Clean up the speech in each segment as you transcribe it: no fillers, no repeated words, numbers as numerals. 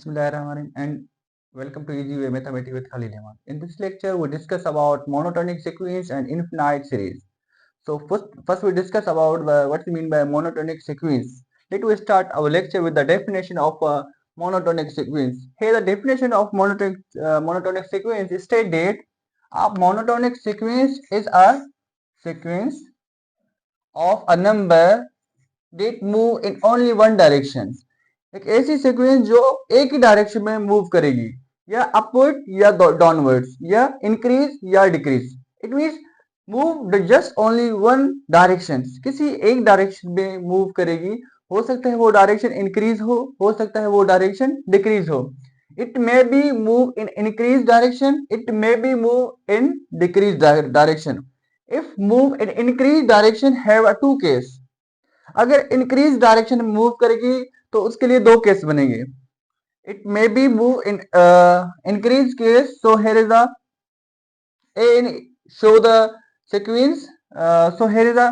Bismillahirrahmanirrahim and welcome to Easy Way Mathematics with Khalil Ahmad. In this lecture, we discuss about monotonic sequence and infinite series. So first we discuss about what we mean by monotonic sequence. Let us start our lecture with the definition of a monotonic sequence. Here the definition of monotonic sequence is state that a monotonic sequence is a sequence of a number that move in only one direction. एक ऐसी sequence जो एक ही direction में move करेगी, या upward या downwards, या increase या decrease. It means move just only one direction, किसी एक डायरेक्शन में मूव करेगी. हो सकता है वो डायरेक्शन इंक्रीज हो सकता है वो डायरेक्शन डिक्रीज हो. It may be move in increase direction, it may be move in decrease direction. If move in increase direction have a two case. अगर इंक्रीज डायरेक्शन में मूव करेगी तो उसके लिए दो केस बनेंगे. It may be move in increase case. So here is the a show the sequence. So here is the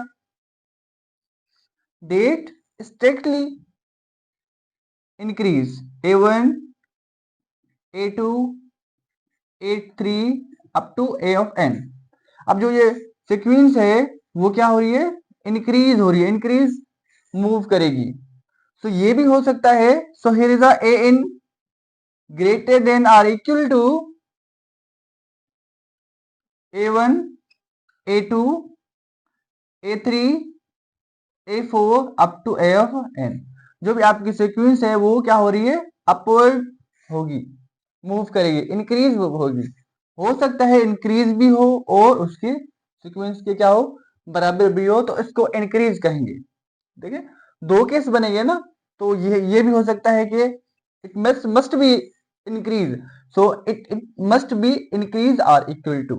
that strictly increase a1 a2 a3 up to a of n. अब जो ये sequence है वो क्या हो रही है, increase हो रही है, इंक्रीज मूव करेगी. तो ये भी हो सकता है. So here is a a in greater than or equal to a1 a2 a3 a4 up to a of n. जो भी आपकी सीक्वेंस है वो क्या हो रही है, अपवर्ड होगी, मूव करेगी, इंक्रीज होगी. हो सकता है इंक्रीज भी हो और उसके सीक्वेंस के क्या हो, बराबर भी हो, तो इसको इंक्रीज कहेंगे. देखिए दो केस बनेंगे ना, तो ये भी हो सकता है कि it must be increase. So it must be increase or equal to.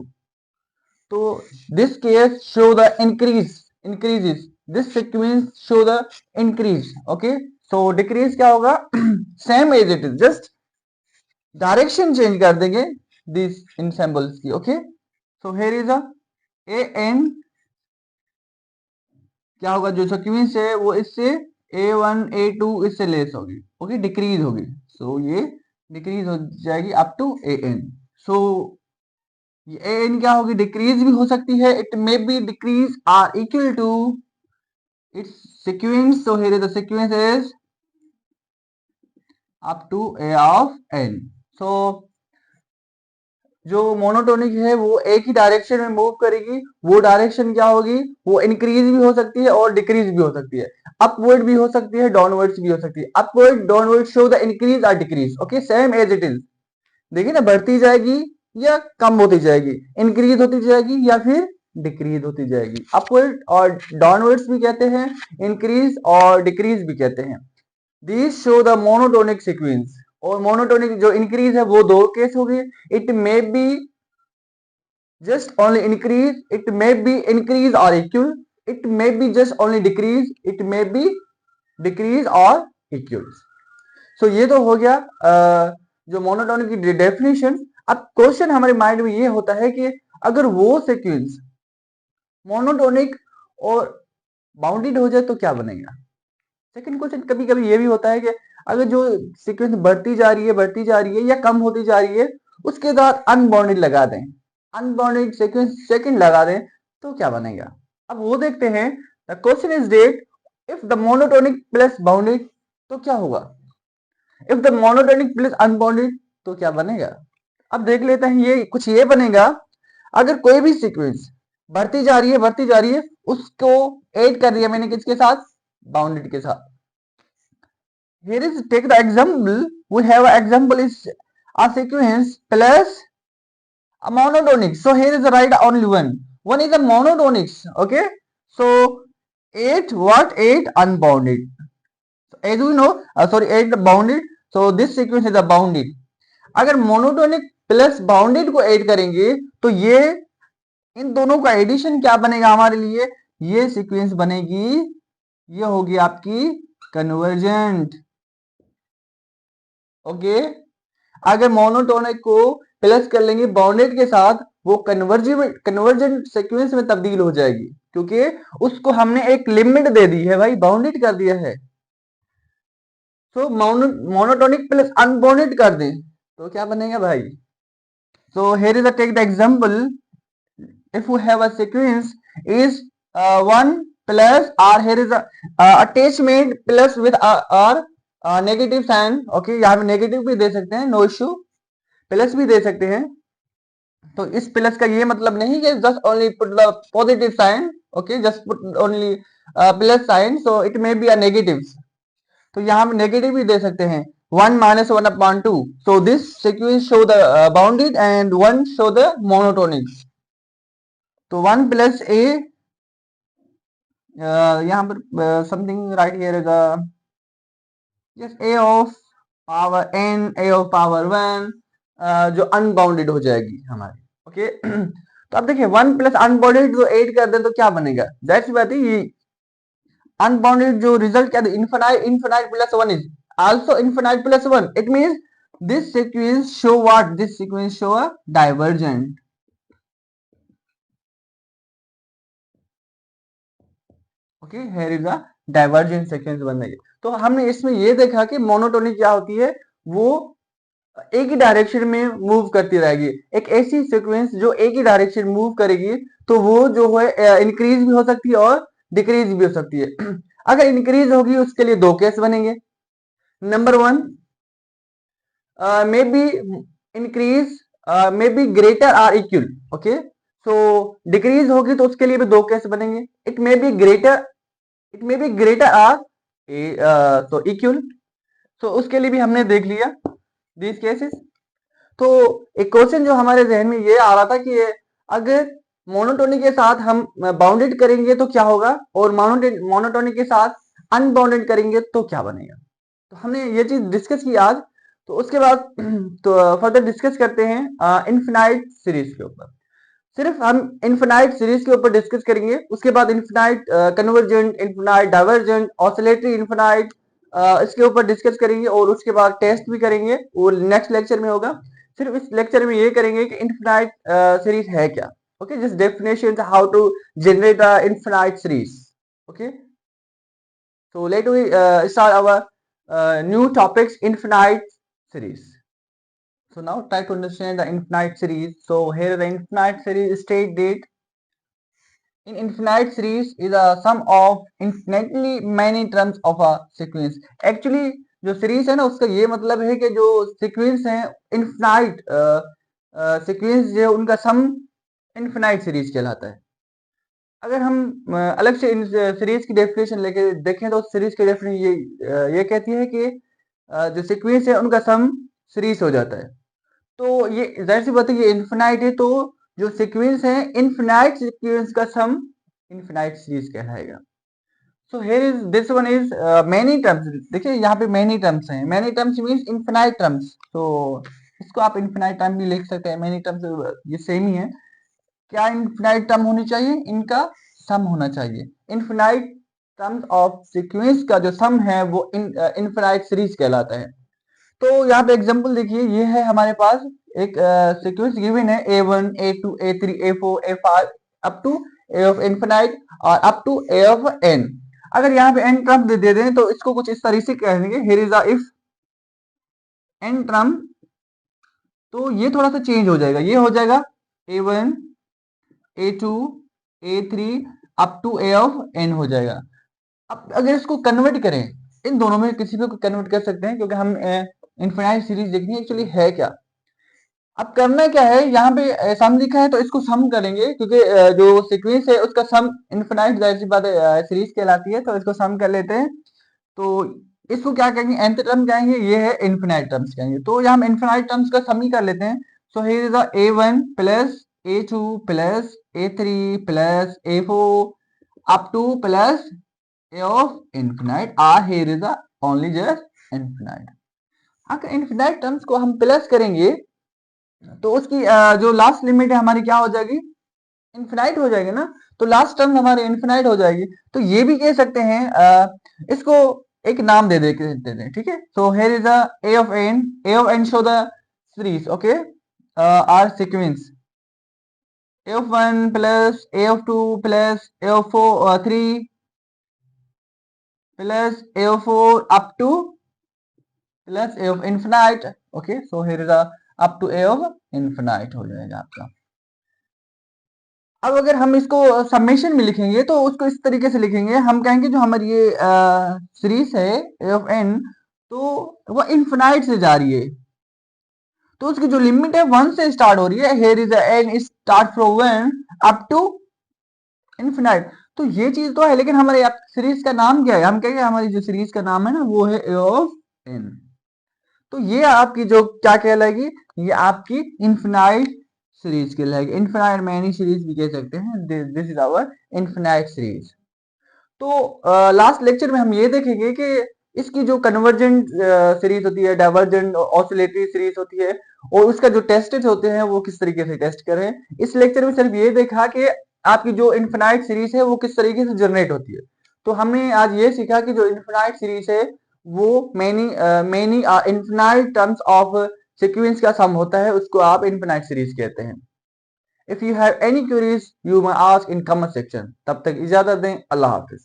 तो this case show the increases. This sequence show the increase. Okay, so decrease क्या होगा, same as it is, just direction change कर देंगे this in symbols की. Okay, so here is a n. क्या होगा, जो sequence है वो इससे a1 a2 इससे लेस होगी. ओके, डिक्रीज होगी. सो ये डिक्रीज हो जाएगी अप टू an. सो ये an क्या होगी, डिक्रीज भी हो सकती है. It may be decrease or equal to its sequence. So here the sequence is up to a of n. सो जो मोनोटोनिक है वो एक ही डायरेक्शन में मूव करेगी. वो डायरेक्शन क्या होगी, वो इंक्रीज भी हो सकती है और डिक्रीज भी हो सकती है, अपवर्ड भी हो सकती है, डाउनवर्ड्स भी हो सकती है. Upward downward show the increase और decrease. Okay, same as it is. देखिए ना, बढ़ती जाएगी या कम होती जाएगी, इंक्रीज होती जाएगी या फिर डिक्रीज होती जाएगी. अपवर्ड और डाउनवर्ड्स भी कहते हैं, इंक्रीज और डिक्रीज भी कहते हैं. This show the monotonic sequence. और मोनोटोनिक जो इंक्रीज है वो दो केस हो गए. It may be just only increase, it may be increase और equal, it may be just only decrease, it may be decrease और इक्वल. सो ये तो हो गया जो मोनोटोनिक की डेफिनेशन. अब क्वेश्चन हमारे माइंड में ये होता है कि अगर वो सीक्वेंस मोनोटोनिक और बाउंडेड हो जाए तो क्या बनेगा. सेकंड क्वेश्चन कभी कभी ये भी होता है कि अगर जो सीक्वेंस बढ़ती जा रही है या कम होती जा रही है, उसके बाद अनबाउंडेड लगा दें, अनबाउंडेड सीक्वेंस सेकंड लगा दें, तो क्या बनेगा. अब वो देखते हैं. The question is that if the monotonic plus bounded तो क्या होगा, if the monotonic plus unbounded तो क्या बनेगा. अब देख लेते हैं. ये कुछ ये बनेगा, अगर कोई भी सीक्वेंस बढ़ती जा रही है, उसको ऐड कर दिया मैंने किसके साथ, बाउंडेड के साथ. Here is take the example. We have an example is a sequence plus a monotonic. So here is the right only one. One is a monotonics. Okay. So 8 what 8 unbounded. So as we know, 8 bounded. So this sequence is a bounded. अगर monotonic plus bounded को add करेंगे तो ये इन दोनों का addition क्या बनेगा हमारे लिए, ये सीक्वेंस बनेगी, ये होगी आपकी कन्वर्जेंट. ओके, अगर मोनोटोनिक को प्लस कर लेंगे बाउंडेड के साथ, वो कन्वर्जेंट सीक्वेंस में तब्दील हो जाएगी, क्योंकि उसको हमने एक लिमिट दे दी है भाई, बाउंडेड कर दिया है. सो मोनोटोनिक प्लस अनबाउंडेड कर दें तो क्या बनेगा भाई? So here is take the example, if we have a sequence is 1 plus or here is a attachment plus with or negative sign, okay, यहाँ पे नेगेटिव भी दे सकते हैं, नो इश्यू, प्लस भी दे सकते हैं। तो इस प्लस का ये मतलब नहीं कि just only put the positive sign, okay, just put only plus sign, so it may be a negative. तो यहाँ पे नेगेटिव भी दे सकते हैं, 1 minus 1 upon 2, so this sequence show the bounded and 1 show the monotonic। तो 1 plus a, यहाँ पर something right here is yes a of power n, a of power 1, जो अनबाउंडेड हो जाएगी हमारी, ओके। तो अब देखिए 1 प्लस अनबाउंडेड जो ऐड कर दे तो क्या बनेगा? जाहिर सी बात है, ये अनबाउंडेड जो रिजल्ट क्या है, infinite, infinite plus 1 is also infinite plus 1, it means this sequence show what? This sequence show a divergent, okay, here is a divergent sequence बनेगी। तो हमने इसमें ये देखा कि मोनोटोनिक क्या होती है, वो एक ही डायरेक्शन में मूव करती रहेगी। एक ऐसी सीक्वेंस जो एक ही डायरेक्शन मूव करेगी तो वो जो है इंक्रीज भी हो सकती है और डिक्रीज भी हो सकती है। अगर इंक्रीज होगी उसके लिए दो केस बनेंगे। Number 1, may be increase may be greater or equal, okay. So decrease होगी तो उसके लिए भी दो केस बनेंगे, it may be greater, it may be greater or तो इक्वल। तो उसके लिए भी हमने देख लिया दिस केसेस। तो एक क्वेश्चन जो हमारे जहन में ये आ रहा था कि अगर मोनोटोनिक के साथ हम बाउंडेड करेंगे तो क्या होगा, और मोनोटोनिक के साथ अनबाउंडेड करेंगे तो क्या बनेगा। तो हमने ये चीज डिस्कस की आज। तो उसके बाद तो फर्दर डिस्कस करते हैं इनफिनाइट सीरीज के ऊपर। सिर्फ हम इनफिनाइट सीरीज के ऊपर डिस्कस करेंगे, उसके बाद infinite convergent, infinite divergent, oscillatory infinite, इसके ऊपर डिस्कस करेंगे और उसके बाद टेस्ट भी करेंगे, वो नेक्स्ट लेक्चर में होगा। सिर्फ इस लेक्चर में ये करेंगे कि इनफिनाइट सीरीज है क्या, okay, just definition how to generate a infinite series, okay. So let we start our new topics, infinite series. So now try to understand the infinite series. So here the infinite series state that in infinite series is a sum of infinitely many terms of a sequence. Actually जो series है ना उसका ये मतलब है कि जो sequence है इनफिनाइट सीक्वेंस जो उनका सम इनफिनाइट सीरीज कहलाता है। अगर हम अलग से इन सीरीज की डेफिनेशन लेके देखें तो सीरीज की डेफिनेशन ये कहती है कि जो सीक्वेंस है उनका सम सीरीज हो जाता है। तो ये जाहिर सी बात है, ये इनफिनाइट है तो जो सीक्वेंस है इनफिनाइट सीक्वेंस का सम इनफिनाइट सीरीज कहलाएगा। सो here is this one is many terms. देखिए यहाँ पे मेनी टर्म्स हैं, many terms means infinite terms. तो इसको आप इनफिनाइट टर्म भी लिख सकते हैं, मेनी टर्म्स ये सेम ही है। क्या इनफिनाइट टर्म होनी चाहिए? इनका सम होना चाहिए। इनफिनाइट टर्म्स ऑफ सीक्वेंस का जो सम है वो इनफिनाइट सीरीज कहलाता है। तो यहाँ पे एग्जांपल देखिए, ये है हमारे पास एक सीक्वेंस गिवन है a1 a2 a3 a4 a5 up to a of infinite और up to a of n। अगर यहाँ पे n टर्म दे दें तो इसको कुछ इस तरीके से कहेंगे, here is if n term, तो ये थोड़ा सा चेंज हो जाएगा, ये हो जाएगा a1 a2 a3 up to a of n हो जाएगा। अब अगर इसको कन्वर्ट करें, इन दोनों में किसी पे कन्वर्ट कर सकते हैं क्योंकि हम इनफिनाइट सीरीज देखनी है एक्चुअली है क्या। अब करना क्या है, यहाँ पे सम लिखा है तो इसको सम करेंगे क्योंकि जो सीक्वेंस है उसका सम इनफिनाइट जाहिर सी बात है सीरीज कहलाती है, तो इसको सम कर लेते हैं। तो इसको क्या कहेंगे, nth टर्म कहेंगे, ये है इनफिनाइट टर्म्स कहेंगे। तो यहाँ हम इनफिनाइट टर्म्स का सम ही कर लेते हैं। So here is a1 plus a2 plus a3 plus a4 up to plus a of infinite or here is only just infinite. अगर इनफिनाइट टर्म्स को हम प्लस करेंगे तो उसकी जो लास्ट लिमिट है हमारी क्या हो जाएगी, इनफिनाइट हो जाएगी ना। तो लास्ट टर्म हमारी इनफिनाइट हो जाएगी। तो ये भी कह सकते हैं इसको एक नाम दे देते हैं, ठीक है। So here is a of n show the series, okay, or sequence a of 1 plus a of 2 plus a of 4 3 plus a of 4 up to plus A of infinite. Okay, so here is up to A of infinite हो जाएगा आपका। अब अगर हम इसको summation में लिखेंगे तो उसको इस तरीके से लिखेंगे, हम कहेंगे जो हमारी ये सीरीज है ए ऑफ एन, तो वो इन्फिनाइट से जा रही है, तो उसकी जो लिमिट है 1 से स्टार्ट हो रही है। Here is an start from 1 up to infinite. तो ये चीज तो है, लेकिन हमारे सीरीज का नाम क्या है? हम कहेंगे हमारी जो सीरीज का नाम है ना वो है ए ऑफ एन। तो ये आपकी जो क्या कहलाएगी, ये आपकी इन्फिनाइट सीरीज कहलाएगी। इन्फिनाइट मैनी सीरीज भी कह सकते हैं, this is our infinite series. तो लास्ट लेक्चर में हम ये देखेंगे कि इसकी जो कन्वर्जेंट सीरीज होती है, डाइवर्जेंट ऑसिलेटरी सीरीज होती है, और उसका जो टेस्ट होते हैं वो किस तरीके से टेस्ट करें। इस लेक्चर में सिर्फ ये देखा कि आपकी जो इन्फिनाइट सीरीज है वो किस तरीके से जनरेट होती है। तो हमने आज ये सीखा कि जो इन्फिनाइट सीरीज है वो many infinite terms of sequence का सम होता है, उसको आप इन्फिनाइट सीरीज कहते हैं। If you have any queries you may ask in comment section. तब तक इजाजत दें, अल्लाह हाफिज।